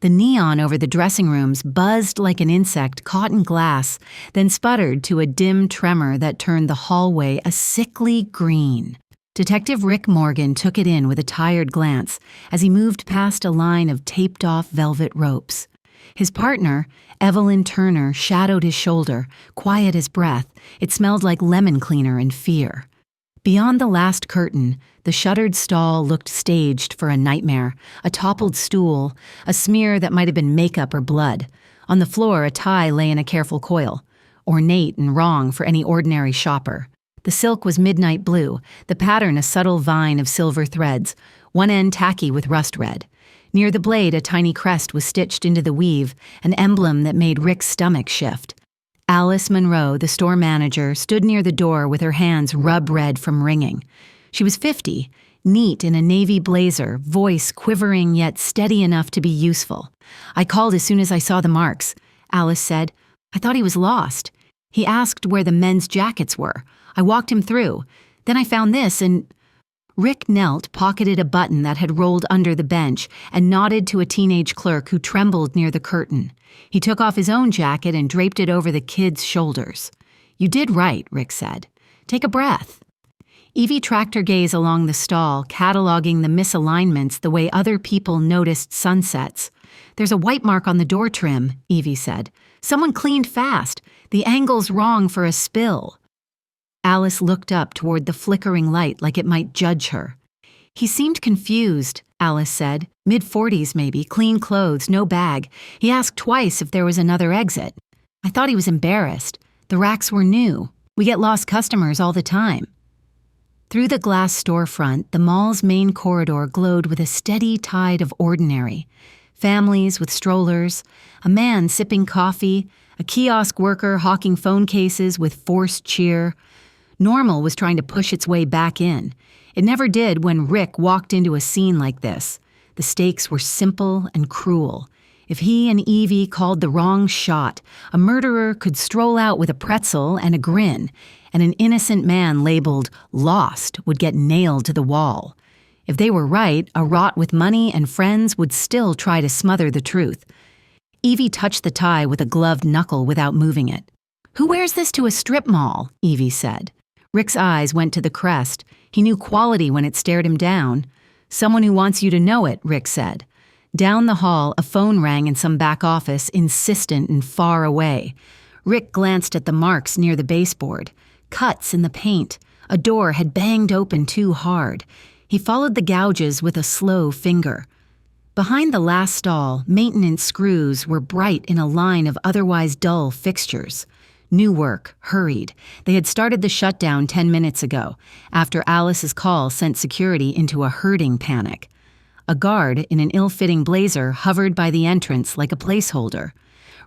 The neon over the dressing rooms buzzed like an insect caught in glass, then sputtered to a dim tremor that turned the hallway a sickly green. Detective Rick Morgan took it in with a tired glance as he moved past a line of taped-off velvet ropes. His partner, Evelyn Turner, shadowed his shoulder, quiet as breath. It smelled like lemon cleaner and fear. Beyond the last curtain, the shuttered stall looked staged for a nightmare, a toppled stool, a smear that might have been makeup or blood. On the floor, a tie lay in a careful coil, ornate and wrong for any ordinary shopper. The silk was midnight blue, the pattern a subtle vine of silver threads, one end tacky with rust red. Near the blade, a tiny crest was stitched into the weave, an emblem that made Rick's stomach shift. Alice Monroe, the store manager, stood near the door with her hands rub-red from wringing. She was 50, neat in a navy blazer, voice quivering yet steady enough to be useful. "I called as soon as I saw the marks," Alice said. "I thought he was lost. He asked where the men's jackets were. I walked him through. Then I found this and—" Rick knelt, pocketed a button that had rolled under the bench, and nodded to a teenage clerk who trembled near the curtain. He took off his own jacket and draped it over the kid's shoulders. "You did right," Rick said. "Take a breath." Evie tracked her gaze along the stall, cataloging the misalignments the way other people noticed sunsets. "There's a white mark on the door trim," Evie said. "Someone cleaned fast. The angle's wrong for a spill." Alice looked up toward the flickering light like it might judge her. "He seemed confused," Alice said. "Mid-40s maybe, clean clothes, no bag. He asked twice if there was another exit. I thought he was embarrassed. The racks were new. We get lost customers all the time." Through the glass storefront, the mall's main corridor glowed with a steady tide of ordinary. Families with strollers, a man sipping coffee, a kiosk worker hawking phone cases with forced cheer. Normal was trying to push its way back in. It never did when Rick walked into a scene like this. The stakes were simple and cruel. If he and Evie called the wrong shot, a murderer could stroll out with a pretzel and a grin, and an innocent man labeled lost would get nailed to the wall. If they were right, a rot with money and friends would still try to smother the truth. Evie touched the tie with a gloved knuckle without moving it. "Who wears this to a strip mall?" Evie said. Rick's eyes went to the crest. He knew quality when it stared him down. "Someone who wants you to know it," Rick said. Down the hall, a phone rang in some back office, insistent and far away. Rick glanced at the marks near the baseboard. Cuts in the paint. A door had banged open too hard. He followed the gouges with a slow finger. Behind the last stall, maintenance screws were bright in a line of otherwise dull fixtures. New work, hurried. They had started the shutdown 10 minutes ago, after Alice's call sent security into a herding panic. A guard in an ill-fitting blazer hovered by the entrance like a placeholder.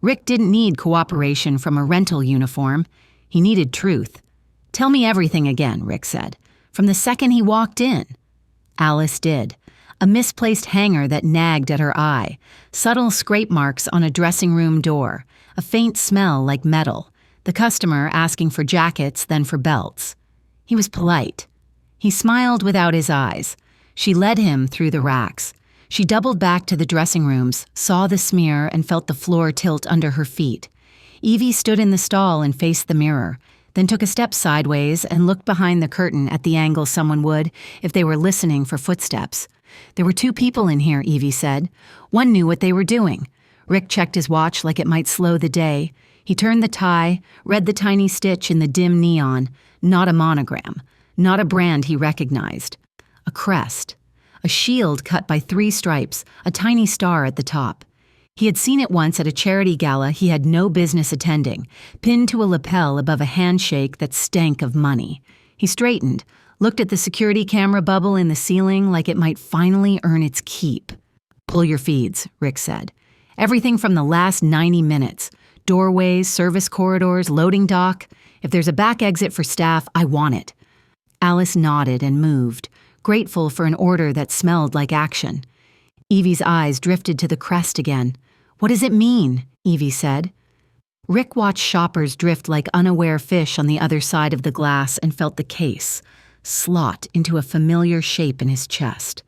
Rick didn't need cooperation from a rental uniform. He needed truth. "Tell me everything again," Rick said. "From the second he walked in." Alice did. A misplaced hanger that nagged at her eye, subtle scrape marks on a dressing room door, a faint smell like metal, the customer asking for jackets, then for belts. He was polite. He smiled without his eyes. She led him through the racks. She doubled back to the dressing rooms, saw the smear, and felt the floor tilt under her feet. Evie stood in the stall and faced the mirror, then took a step sideways and looked behind the curtain at the angle someone would if they were listening for footsteps. "There were 2 people in here," Evie said. "One knew what they were doing." Rick checked his watch like it might slow the day. He turned the tie, read the tiny stitch in the dim neon. Not a monogram. Not a brand he recognized. A crest. A shield cut by 3 stripes, a tiny star at the top. He had seen it once at a charity gala he had no business attending, pinned to a lapel above a handshake that stank of money. He straightened, looked at the security camera bubble in the ceiling like it might finally earn its keep. "Pull your feeds," Rick said. "Everything from the last 90 minutes. Doorways, service corridors, loading dock. If there's a back exit for staff, I want it." Alice nodded and moved, grateful for an order that smelled like action. Evie's eyes drifted to the crest again. "What does it mean?" Evie said. Rick watched shoppers drift like unaware fish on the other side of the glass and felt the case slot into a familiar shape in his chest.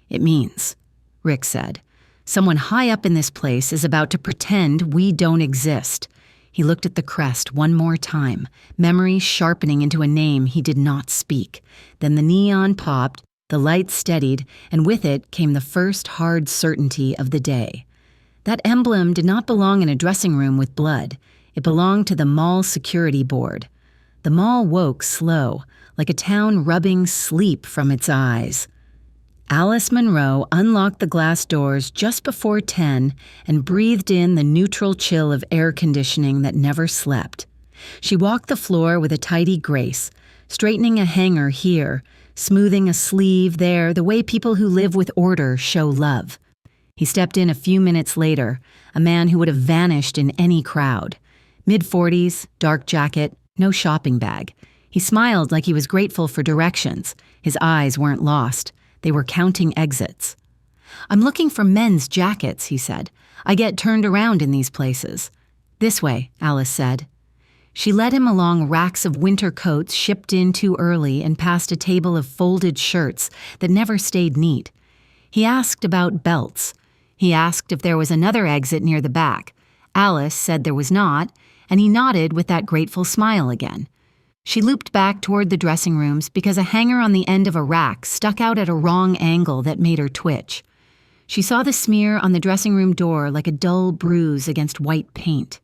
"It means," Rick said, Someone high up in this place is about to pretend we don't exist. He looked at the crest one more time, memory sharpening into a name he did not speak. Then the neon popped, the light steadied, and with it came the first hard certainty of the day. That emblem did not belong in a dressing room with blood. It belonged to the mall security board. The mall woke slow, like a town rubbing sleep from its eyes. Alice Munro unlocked the glass doors just before 10 and breathed in the neutral chill of air conditioning that never slept. She walked the floor with a tidy grace, straightening a hanger here, smoothing a sleeve there, the way people who live with order show love. He stepped in a few minutes later, a man who would have vanished in any crowd. Mid-40s, dark jacket, no shopping bag. He smiled like he was grateful for directions. His eyes weren't lost. They were counting exits. "I'm looking for men's jackets," he said. "I get turned around in these places." "This way," Alice said. She led him along racks of winter coats shipped in too early and past a table of folded shirts that never stayed neat. He asked about belts. He asked if there was another exit near the back. Alice said there was not, and he nodded with that grateful smile again. She looped back toward the dressing rooms because a hanger on the end of a rack stuck out at a wrong angle that made her twitch. She saw the smear on the dressing room door like a dull bruise against white paint.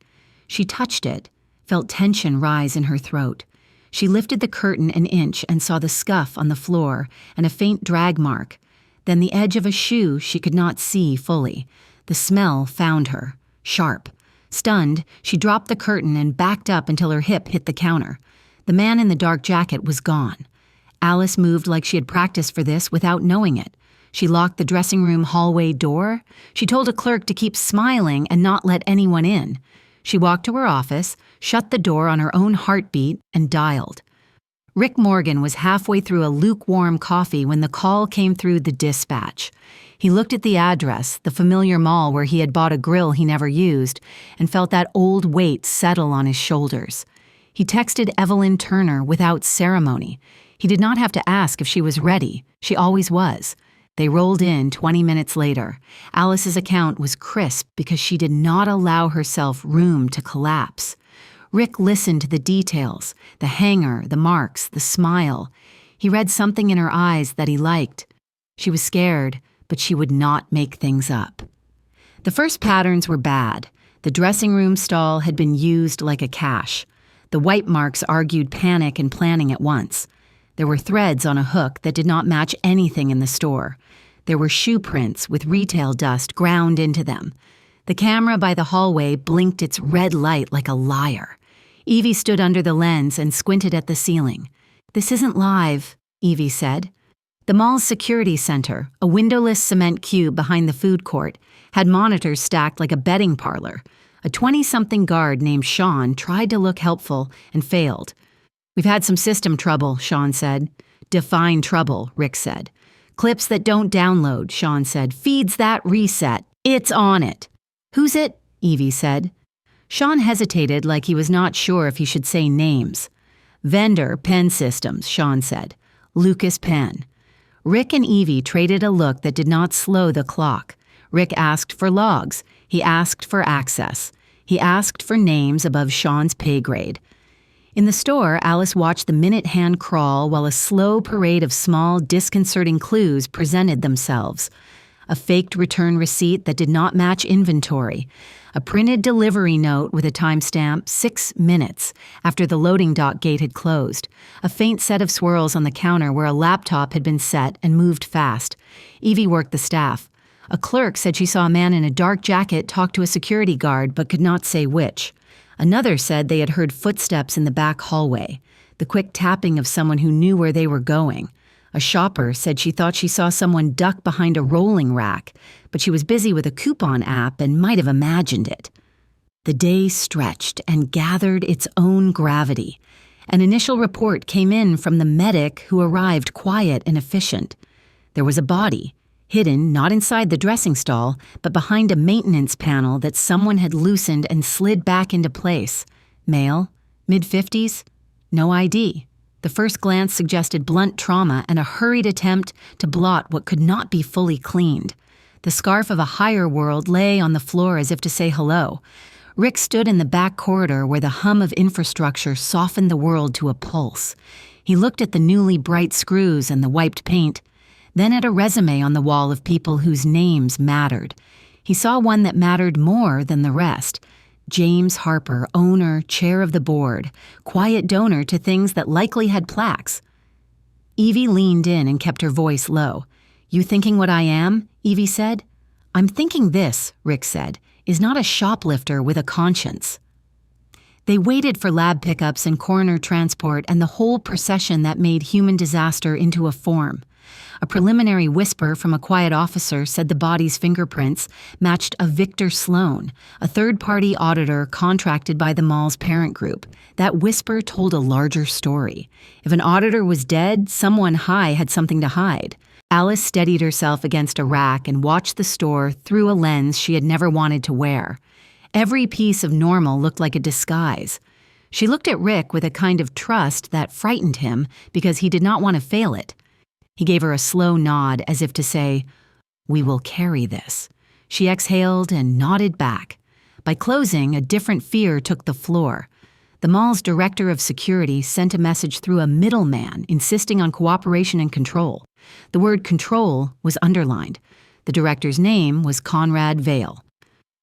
She touched it, felt tension rise in her throat. She lifted the curtain an inch and saw the scuff on the floor and a faint drag mark, then the edge of a shoe she could not see fully. The smell found her, sharp. Stunned, she dropped the curtain and backed up until her hip hit the counter. The man in the dark jacket was gone. Alice moved like she had practiced for this without knowing it. She locked the dressing room hallway door. She told a clerk to keep smiling and not let anyone in. She walked to her office, shut the door on her own heartbeat, and dialed. Rick Morgan was halfway through a lukewarm coffee when the call came through the dispatch. He looked at the address, the familiar mall where he had bought a grill he never used, and felt that old weight settle on his shoulders. He texted Evelyn Turner without ceremony. He did not have to ask if she was ready. She always was. They rolled in 20 minutes later. Alice's account was crisp because she did not allow herself room to collapse. Rick listened to the details, the hanger, the marks, the smile. He read something in her eyes that he liked. She was scared, but she would not make things up. The first patterns were bad. The dressing room stall had been used like a cache. The wipe marks argued panic and planning at once. There were threads on a hook that did not match anything in the store. There were shoe prints with retail dust ground into them. The camera by the hallway blinked its red light like a liar. Evie stood under the lens and squinted at the ceiling. "This isn't live," Evie said. The mall's security center, a windowless cement cube behind the food court, had monitors stacked like a betting parlor. A 20-something guard named Sean tried to look helpful and failed. "We've had some system trouble," Sean said. "Define trouble," Rick said. "Clips that don't download," Sean said. "Feeds that reset. It's on it." "Who's it?" Evie said. Sean hesitated like he was not sure if he should say names. "Vendor Pen Systems," Sean said. "Lucas Penn." Rick and Evie traded a look that did not slow the clock. Rick asked for logs. He asked for access. He asked for names above Sean's pay grade. In the store, Alice watched the minute hand crawl while a slow parade of small, disconcerting clues presented themselves. A faked return receipt that did not match inventory. A printed delivery note with a timestamp 6 minutes after the loading dock gate had closed. A faint set of swirls on the counter where a laptop had been set and moved fast. Evie worked the staff. A clerk said she saw a man in a dark jacket talk to a security guard but could not say which. Another said they had heard footsteps in the back hallway, the quick tapping of someone who knew where they were going. A shopper said she thought she saw someone duck behind a rolling rack, but she was busy with a coupon app and might have imagined it. The day stretched and gathered its own gravity. An initial report came in from the medic who arrived quiet and efficient. There was a body, hidden not inside the dressing stall, but behind a maintenance panel that someone had loosened and slid back into place. Male, mid-50s, no ID. The first glance suggested blunt trauma and a hurried attempt to blot what could not be fully cleaned. The scarf of a higher world lay on the floor as if to say hello. Rick stood in the back corridor where the hum of infrastructure softened the world to a pulse. He looked at the newly bright screws and the wiped paint, then at a resume on the wall of people whose names mattered. He saw one that mattered more than the rest. James Harper, owner, chair of the board, quiet donor to things that likely had plaques. Evie leaned in and kept her voice low. "You thinking what I am?" Evie said. "I'm thinking this," Rick said, "is not a shoplifter with a conscience." They waited for lab pickups and coroner transport and the whole procession that made human disaster into a form. A preliminary whisper from a quiet officer said the body's fingerprints matched a Victor Sloan, a third-party auditor contracted by the mall's parent group. That whisper told a larger story. If an auditor was dead, someone high had something to hide. Alice steadied herself against a rack and watched the store through a lens she had never wanted to wear. Every piece of normal looked like a disguise. She looked at Rick with a kind of trust that frightened him because he did not want to fail it. He gave her a slow nod as if to say, "We will carry this." She exhaled and nodded back. By closing, a different fear took the floor. The mall's director of security sent a message through a middleman insisting on cooperation and control. The word control was underlined. The director's name was Conrad Vale.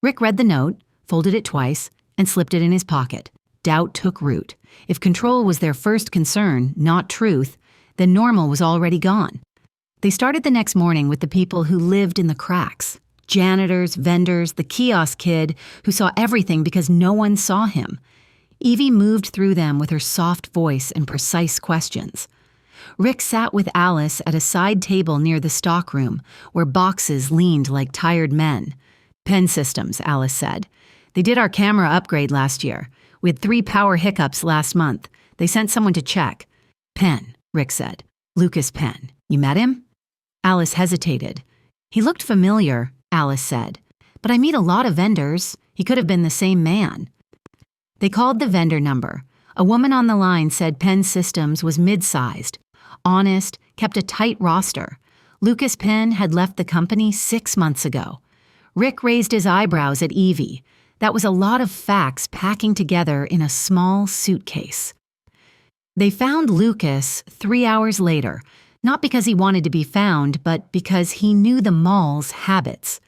Rick read the note, folded it twice, and slipped it in his pocket. Doubt took root. If control was their first concern, not truth, then normal was already gone. They started the next morning with the people who lived in the cracks. Janitors, vendors, the kiosk kid who saw everything because no one saw him. Evie moved through them with her soft voice and precise questions. Rick sat with Alice at a side table near the stockroom, where boxes leaned like tired men. "Pen systems," Alice said. "They did our camera upgrade last year. We had 3 power hiccups last month. They sent someone to check." "Penn," Rick said. "Lucas Penn. You met him?" Alice hesitated. "He looked familiar," Alice said. "But I meet a lot of vendors. He could have been the same man." They called the vendor number. A woman on the line said Penn Systems was mid-sized, honest, kept a tight roster. Lucas Penn had left the company 6 months ago. Rick raised his eyebrows at Evie. That was a lot of facts packing together in a small suitcase. They found Lucas 3 hours later, not because he wanted to be found, but because he knew the mall's habits.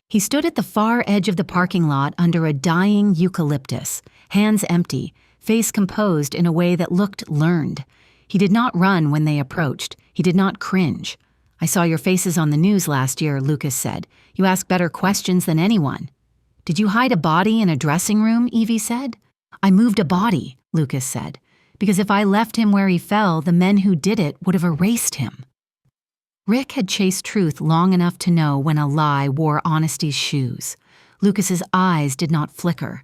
He stood at the far edge of the parking lot under a dying eucalyptus, hands empty, face composed in a way that looked learned. He did not run when they approached. He did not cringe. "I saw your faces on the news last year," Lucas said. "You ask better questions than anyone." "Did you hide a body in a dressing room?" Evie said. "I moved a body," Lucas said. "Because if I left him where he fell, the men who did it would have erased him." Rick had chased truth long enough to know when a lie wore honesty's shoes. Lucas's eyes did not flicker.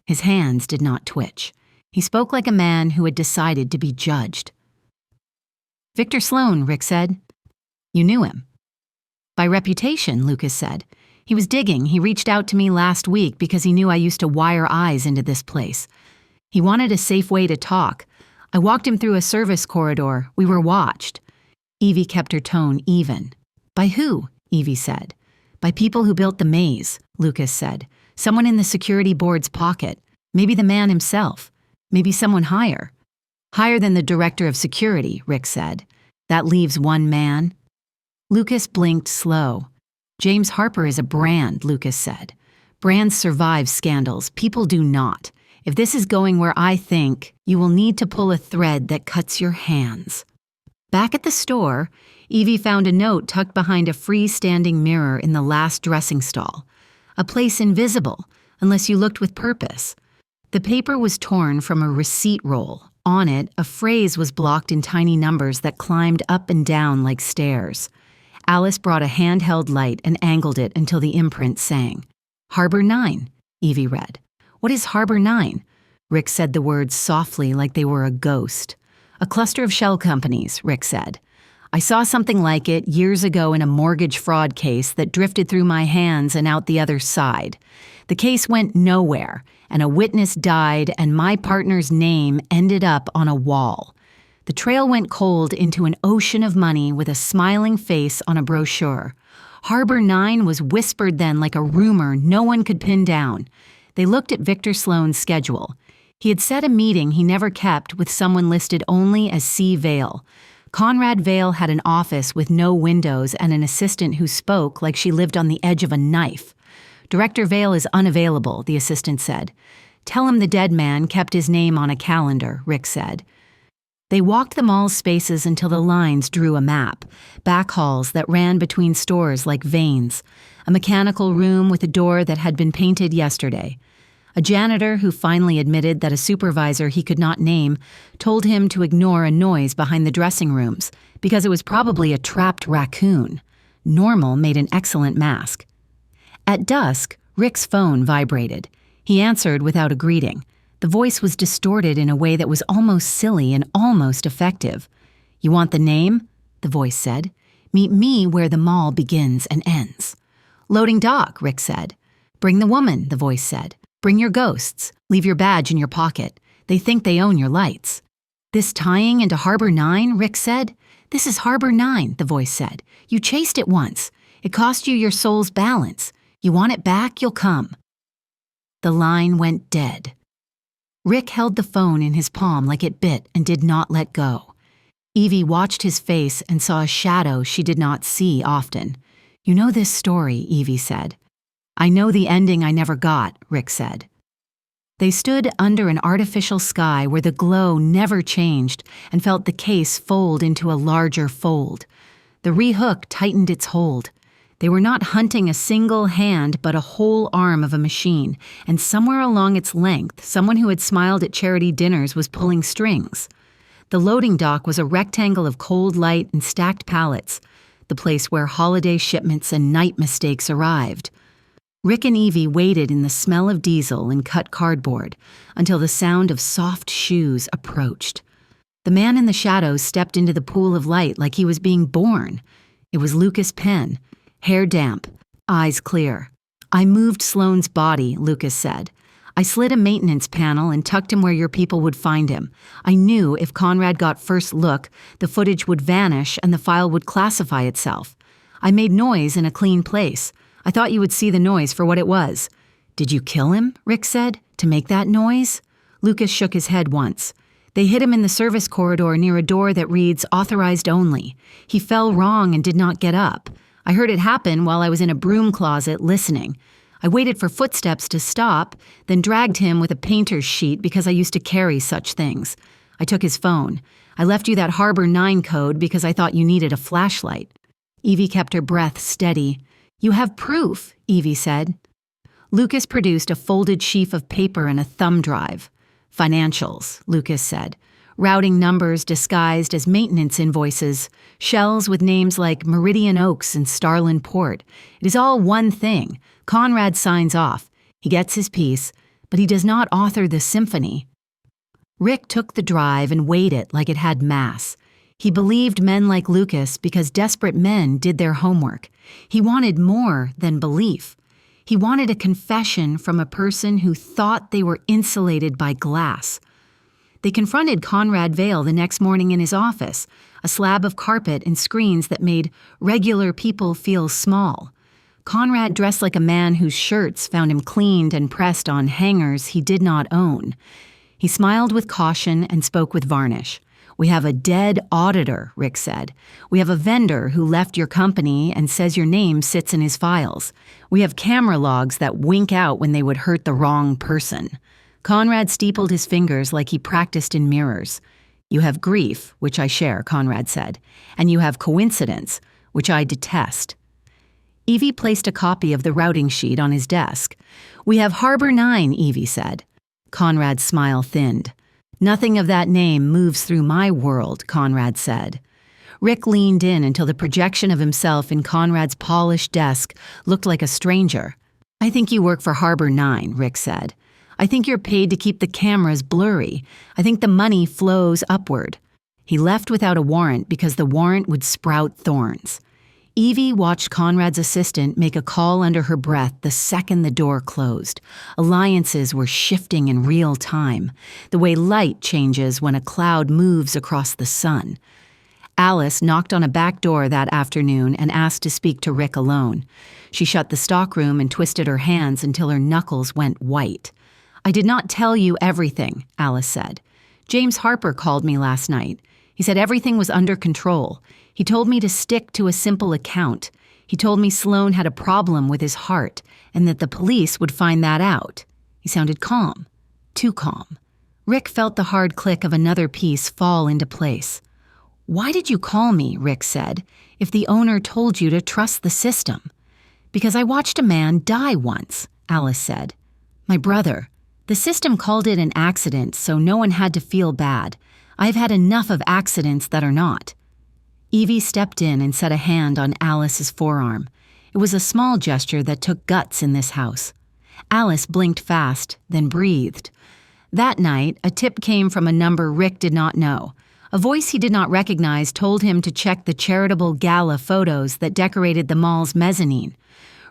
His hands did not twitch. He spoke like a man who had decided to be judged. "Victor Sloan," Rick said. "You knew him." "By reputation," Lucas said. "He was digging. He reached out to me last week because he knew I used to wire eyes into this place. He wanted a safe way to talk. I walked him through a service corridor. We were watched." Evie kept her tone even. "By who?" Evie said. "By people who built the maze," Lucas said. "Someone in the security board's pocket. Maybe the man himself. Maybe someone higher." "Higher than the director of security," Rick said. "That leaves one man." Lucas blinked slow. "James Harper is a brand," Lucas said. "Brands survive scandals. People do not. If this is going where I think, you will need to pull a thread that cuts your hands." Back at the store, Evie found a note tucked behind a freestanding mirror in the last dressing stall. A place invisible, unless you looked with purpose. The paper was torn from a receipt roll. On it, a phrase was blocked in tiny numbers that climbed up and down like stairs. Alice brought a handheld light and angled it until the imprint sang. "Harbor 9, Evie read. "What is Harbor 9? Rick said the words softly like they were a ghost. "A cluster of shell companies," Rick said. "I saw something like it years ago in a mortgage fraud case that drifted through my hands and out the other side. The case went nowhere, and a witness died, and my partner's name ended up on a wall. The trail went cold into an ocean of money with a smiling face on a brochure. Harbor 9 was whispered then like a rumor no one could pin down. They looked at Victor Sloane's schedule. He had set a meeting he never kept with someone listed only as C. Vale. Conrad Vale had an office with no windows and an assistant who spoke like she lived on the edge of a knife. Director Vale is unavailable, the assistant said. Tell him the dead man kept his name on a calendar, Rick said. They walked the mall's spaces until the lines drew a map, back halls that ran between stores like veins, a mechanical room with a door that had been painted yesterday. A janitor who finally admitted that a supervisor he could not name told him to ignore a noise behind the dressing rooms because it was probably a trapped raccoon. Normal made an excellent mask. At dusk, Rick's phone vibrated. He answered without a greeting. The voice was distorted in a way that was almost silly and almost effective. You want the name? The voice said. Meet me where the mall begins and ends. Loading dock, Rick said. Bring the woman, the voice said. Bring your ghosts. Leave your badge in your pocket. They think they own your lights. This tying into Harbor 9, Rick said. This is Harbor 9, the voice said. You chased it once. It cost you your soul's balance. You want it back, you'll come. The line went dead. Rick held the phone in his palm like it bit and did not let go. Evie watched his face and saw a shadow she did not see often. You know this story, Evie said. I know the ending I never got, Rick said. They stood under an artificial sky where the glow never changed and felt the case fold into a larger fold. The rehook tightened its hold. They were not hunting a single hand but a whole arm of a machine, and somewhere along its length, someone who had smiled at charity dinners was pulling strings. The loading dock was a rectangle of cold light and stacked pallets, the place where holiday shipments and night mistakes arrived. Rick and Evie waited in the smell of diesel and cut cardboard until the sound of soft shoes approached. The man in the shadows stepped into the pool of light like he was being born. It was Lucas Penn, hair damp, eyes clear. I moved Sloane's body, Lucas said. I slid a maintenance panel and tucked him where your people would find him. I knew if Conrad got first look, the footage would vanish and the file would classify itself. I made noise in a clean place. I thought you would see the noise for what it was. Did you kill him? Rick said, to make that noise? Lucas shook his head once. They hit him in the service corridor near a door that reads authorized only. He fell wrong and did not get up. I heard it happen while I was in a broom closet listening. I waited for footsteps to stop, then dragged him with a painter's sheet because I used to carry such things. I took his phone. I left you that Harbor 9 code because I thought you needed a flashlight. Evie kept her breath steady. You have proof, Evie said. Lucas produced a folded sheaf of paper and a thumb drive. Financials, Lucas said. Routing numbers disguised as maintenance invoices, shells with names like Meridian Oaks and Starland Port. It is all one thing. Conrad signs off. He gets his piece, but he does not author the symphony. Rick took the drive and weighed it like it had mass. He believed men like Lucas because desperate men did their homework. He wanted more than belief. He wanted a confession from a person who thought they were insulated by glass. They confronted Conrad Vale the next morning in his office, a slab of carpet and screens that made regular people feel small. Conrad dressed like a man whose shirts found him cleaned and pressed on hangers he did not own. He smiled with caution and spoke with varnish. We have a dead auditor, Rick said. We have a vendor who left your company and says your name sits in his files. We have camera logs that wink out when they would hurt the wrong person. Conrad steepled his fingers like he practiced in mirrors. You have grief, which I share, Conrad said, and you have coincidence, which I detest. Evie placed a copy of the routing sheet on his desk. We have Harbor 9, Evie said. Conrad's smile thinned. Nothing of that name moves through my world, Conrad said. Rick leaned in until the projection of himself in Conrad's polished desk looked like a stranger. I think you work for Harbor 9, Rick said. I think you're paid to keep the cameras blurry. I think the money flows upward. He left without a warrant because the warrant would sprout thorns. Evie watched Conrad's assistant make a call under her breath the second the door closed. Alliances were shifting in real time, the way light changes when a cloud moves across the sun. Alice knocked on a back door that afternoon and asked to speak to Rick alone. She shut the stockroom and twisted her hands until her knuckles went white. "I did not tell you everything," Alice said. "James Harper called me last night. He said everything was under control. He told me to stick to a simple account. He told me Sloan had a problem with his heart and that the police would find that out." He sounded calm, too calm. Rick felt the hard click of another piece fall into place. "Why did you call me?" Rick said, "if the owner told you to trust the system?" "Because I watched a man die once," Alice said. "My brother. The system called it an accident, so no one had to feel bad. I've had enough of accidents that are not." Evie stepped in and set a hand on Alice's forearm. It was a small gesture that took guts in this house. Alice blinked fast, then breathed. That night, a tip came from a number Rick did not know. A voice he did not recognize told him to check the charitable gala photos that decorated the mall's mezzanine.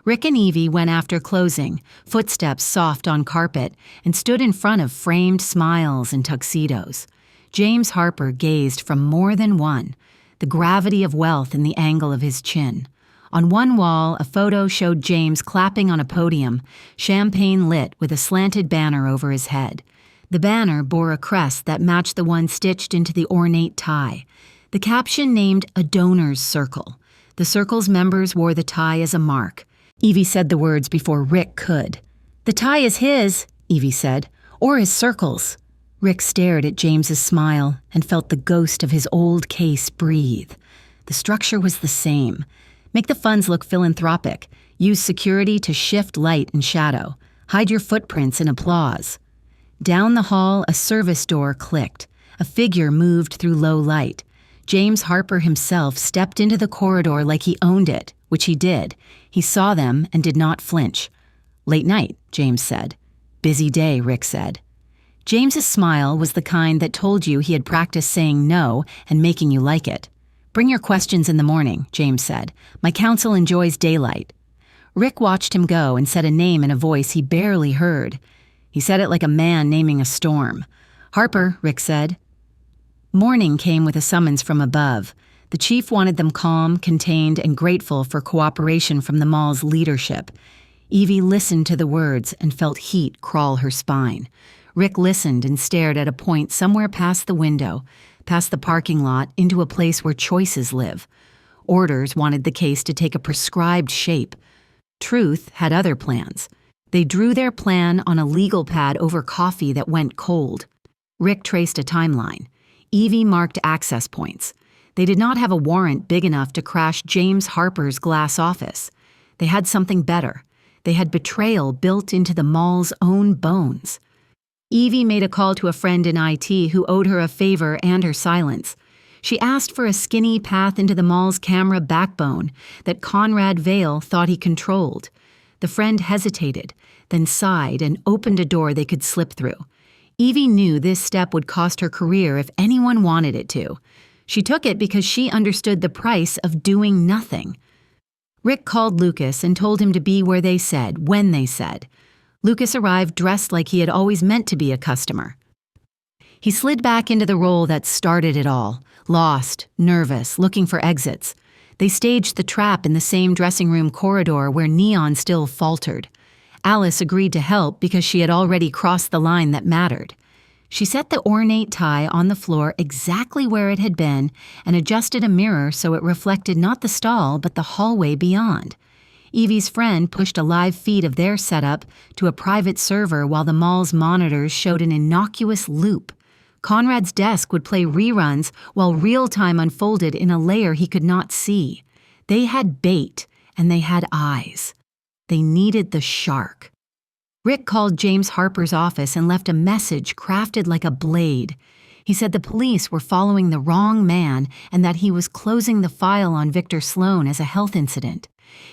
Rick and Evie went after closing, footsteps soft on carpet, and stood in front of framed smiles and tuxedos. James Harper gazed from more than one, the gravity of wealth in the angle of his chin. On one wall, a photo showed James clapping on a podium, champagne lit with a slanted banner over his head. The banner bore a crest that matched the one stitched into the ornate tie. The caption named a donor's circle. The circle's members wore the tie as a mark. Evie said the words before Rick could. "The tie is his," Evie said, "or his circle's." Rick stared at James's smile and felt the ghost of his old case breathe. The structure was the same. Make the funds look philanthropic. Use security to shift light and shadow. Hide your footprints in applause. Down the hall, a service door clicked. A figure moved through low light. James Harper himself stepped into the corridor like he owned it, which he did. He saw them and did not flinch. "Late night," James said. "Busy day," Rick said. James's smile was the kind that told you he had practiced saying no and making you like it. "Bring your questions in the morning," James said. "My counsel enjoys daylight." Rick watched him go and said a name in a voice he barely heard. He said it like a man naming a storm. "Harper," Rick said. Morning came with a summons from above. The chief wanted them calm, contained, and grateful for cooperation from the mall's leadership. Evie listened to the words and felt heat crawl her spine. Rick listened and stared at a point somewhere past the window, past the parking lot, into a place where choices live. Orders wanted the case to take a prescribed shape. Truth had other plans. They drew their plan on a legal pad over coffee that went cold. Rick traced a timeline. Evie marked access points. They did not have a warrant big enough to crash James Harper's glass office. They had something better. They had betrayal built into the mall's own bones. Evie made a call to a friend in IT who owed her a favor and her silence. She asked for a skinny path into the mall's camera backbone that Conrad Vale thought he controlled. The friend hesitated, then sighed and opened a door they could slip through. Evie knew this step would cost her career if anyone wanted it to. She took it because she understood the price of doing nothing. Rick called Lucas and told him to be where they said, when they said. Lucas arrived dressed like he had always meant to be a customer. He slid back into the role that started it all, lost, nervous, looking for exits. They staged the trap in the same dressing room corridor where Neon still faltered. Alice agreed to help because she had already crossed the line that mattered. She set the ornate tie on the floor exactly where it had been and adjusted a mirror so it reflected not the stall but the hallway beyond. Evie's friend pushed a live feed of their setup to a private server while the mall's monitors showed an innocuous loop. Conrad's desk would play reruns while real-time unfolded in a layer he could not see. They had bait, and they had eyes. They needed the shark. Rick called James Harper's office and left a message crafted like a blade. He said the police were following the wrong man and that he was closing the file on Victor Sloan as a health incident.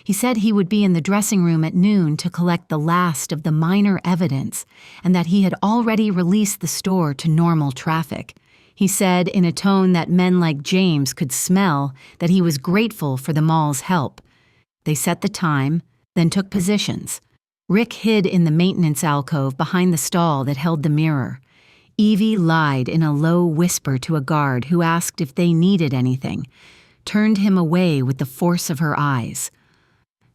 He said he would be in the dressing room at noon to collect the last of the minor evidence and that he had already released the store to normal traffic. He said in a tone that men like James could smell that he was grateful for the mall's help. They set the time, then took positions. Rick hid in the maintenance alcove behind the stall that held the mirror. Evie lied in a low whisper to a guard who asked if they needed anything, turned him away with the force of her eyes.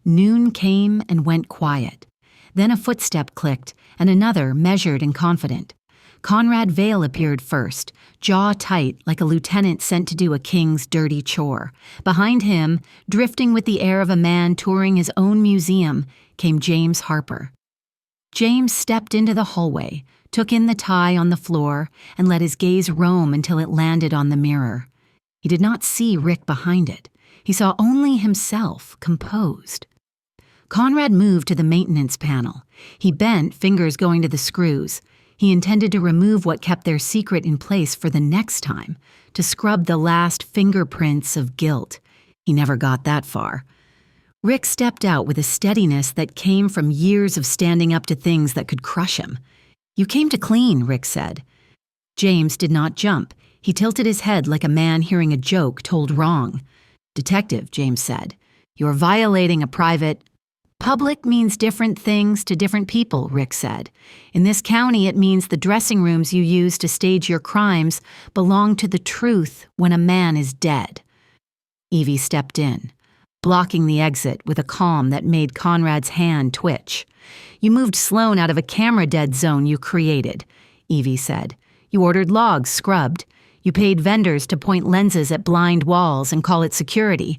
Noon came and went quiet. Then a footstep clicked, and another, measured and confident. Conrad Vale appeared first, jaw tight like a lieutenant sent to do a king's dirty chore. Behind him, drifting with the air of a man touring his own museum, came James Harper. James stepped into the hallway, took in the tie on the floor, and let his gaze roam until it landed on the mirror. He did not see Rick behind it. He saw only himself, composed. Conrad moved to the maintenance panel. He bent, fingers going to the screws. He intended to remove what kept their secret in place for the next time, to scrub the last fingerprints of guilt. He never got that far. Rick stepped out with a steadiness that came from years of standing up to things that could crush him. "You came to clean," Rick said. James did not jump. He tilted his head like a man hearing a joke told wrong. "Detective," James said, "you're violating a private—" "Public means different things to different people," Rick said. "In this county, it means the dressing rooms you use to stage your crimes belong to the truth when a man is dead." Evie stepped in, blocking the exit with a calm that made Conrad's hand twitch. "You moved Sloan out of a camera-dead zone you created," Evie said. "You ordered logs scrubbed. You paid vendors to point lenses at blind walls and call it security."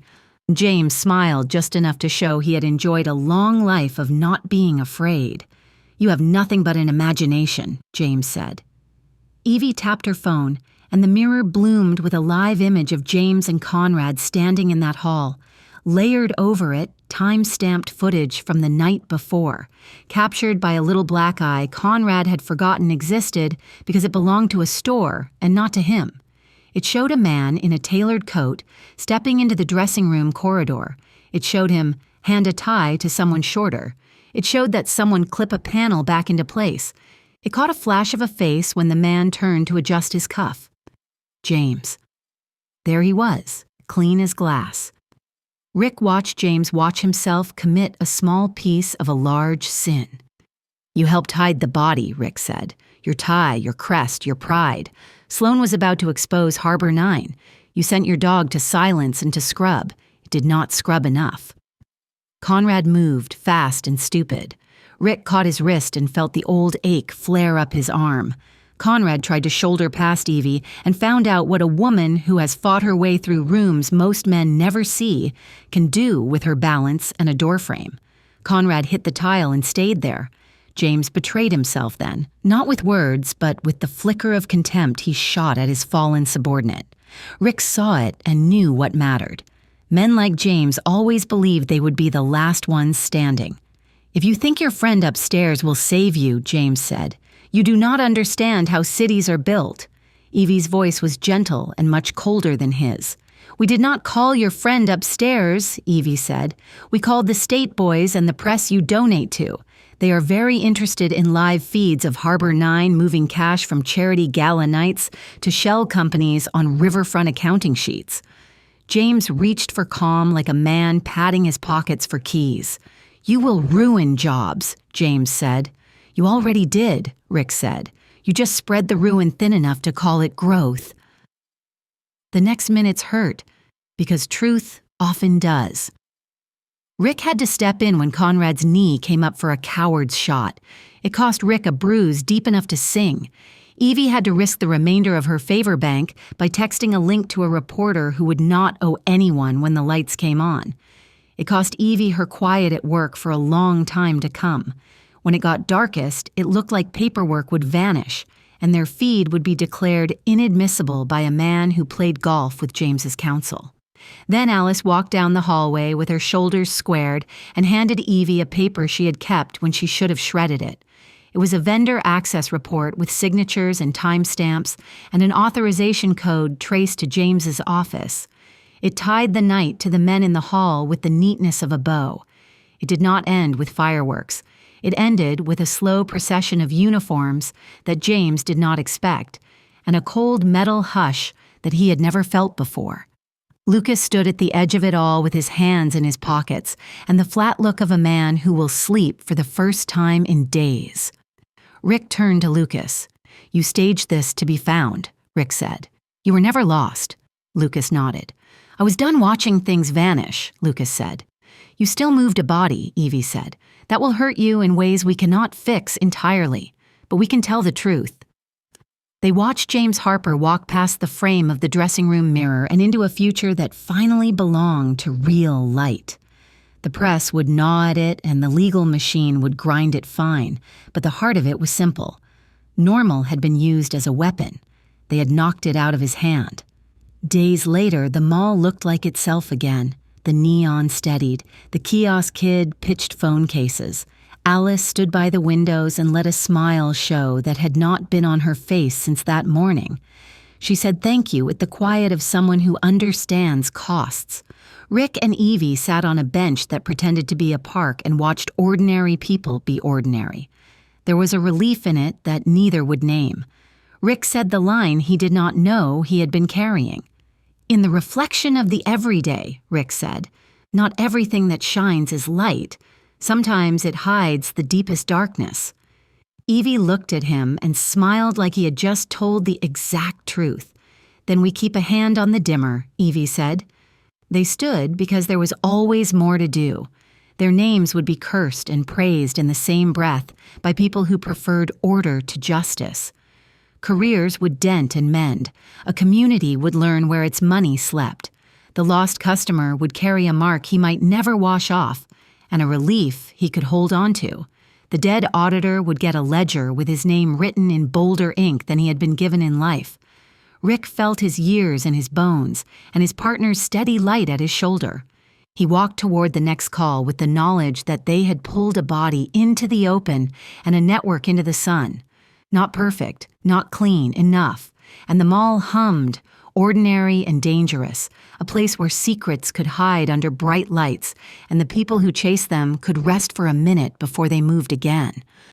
James smiled just enough to show he had enjoyed a long life of not being afraid. "You have nothing but an imagination," James said. Evie tapped her phone, and the mirror bloomed with a live image of James and Conrad standing in that hall. Layered over it, time-stamped footage from the night before, captured by a little black eye Conrad had forgotten existed because it belonged to a store and not to him. It showed a man in a tailored coat stepping into the dressing room corridor. It showed him hand a tie to someone shorter. It showed that someone clip a panel back into place. It caught a flash of a face when the man turned to adjust his cuff. James. There he was, clean as glass. Rick watched James watch himself commit a small piece of a large sin. "You helped hide the body," Rick said. "Your tie, your crest, your pride. Sloan was about to expose Harbor 9. You sent your dog to silence and to scrub. It did not scrub enough." Conrad moved, fast and stupid. Rick caught his wrist and felt the old ache flare up his arm. Conrad tried to shoulder past Evie and found out what a woman who has fought her way through rooms most men never see can do with her balance and a doorframe. Conrad hit the tile and stayed there. James betrayed himself then, not with words, but with the flicker of contempt he shot at his fallen subordinate. Rick saw it and knew what mattered. Men like James always believed they would be the last ones standing. "If you think your friend upstairs will save you," James said, "you do not understand how cities are built." Evie's voice was gentle and much colder than his. "We did not call your friend upstairs," Evie said. "We called the state boys and the press you donate to. They are very interested in live feeds of Harbor 9 moving cash from charity gala nights to shell companies on riverfront accounting sheets." James reached for calm like a man patting his pockets for keys. "You will ruin jobs," James said. "You already did," Rick said. "You just spread the ruin thin enough to call it growth." The next minutes hurt, because truth often does. Rick had to step in when Conrad's knee came up for a coward's shot. It cost Rick a bruise deep enough to sing. Evie had to risk the remainder of her favor bank by texting a link to a reporter who would not owe anyone when the lights came on. It cost Evie her quiet at work for a long time to come. When it got darkest, it looked like paperwork would vanish, and their feed would be declared inadmissible by a man who played golf with James's counsel. Then Alice walked down the hallway with her shoulders squared and handed Evie a paper she had kept when she should have shredded it. It was a vendor access report with signatures and timestamps and an authorization code traced to James's office. It tied the night to the men in the hall with the neatness of a bow. It did not end with fireworks. It ended with a slow procession of uniforms that James did not expect, and a cold metal hush that he had never felt before. Lucas stood at the edge of it all with his hands in his pockets and the flat look of a man who will sleep for the first time in days. Rick turned to Lucas. You staged this to be found, Rick said. You were never lost. Lucas nodded. I was done watching things vanish, Lucas said. You still moved a body, Evie said. That will hurt you in ways we cannot fix entirely, but we can tell the truth. They watched James Harper walk past the frame of the dressing room mirror and into a future that finally belonged to real light. The press would gnaw at it and the legal machine would grind it fine, but the heart of it was simple. Normal had been used as a weapon. They had knocked it out of his hand. Days later, the mall looked like itself again. The neon steadied. The kiosk kid pitched phone cases. Alice stood by the windows and let a smile show that had not been on her face since that morning. She said thank you with the quiet of someone who understands costs. Rick and Evie sat on a bench that pretended to be a park and watched ordinary people be ordinary. There was a relief in it that neither would name. Rick said the line he did not know he had been carrying. In the reflection of the everyday, Rick said, not everything that shines is light. Sometimes it hides the deepest darkness. Evie looked at him and smiled like he had just told the exact truth. Then we keep a hand on the dimmer, Evie said. They stood because there was always more to do. Their names would be cursed and praised in the same breath by people who preferred order to justice. Careers would dent and mend. A community would learn where its money slept. The lost customer would carry a mark he might never wash off, and a relief he could hold on to. The dead auditor would get a ledger with his name written in bolder ink than he had been given in life. Rick felt his years in his bones and his partner's steady light at his shoulder. He walked toward the next call with the knowledge that they had pulled a body into the open and a network into the sun. Not perfect, not clean, enough. And the mall hummed, ordinary and dangerous, a place where secrets could hide under bright lights and the people who chased them could rest for a minute before they moved again.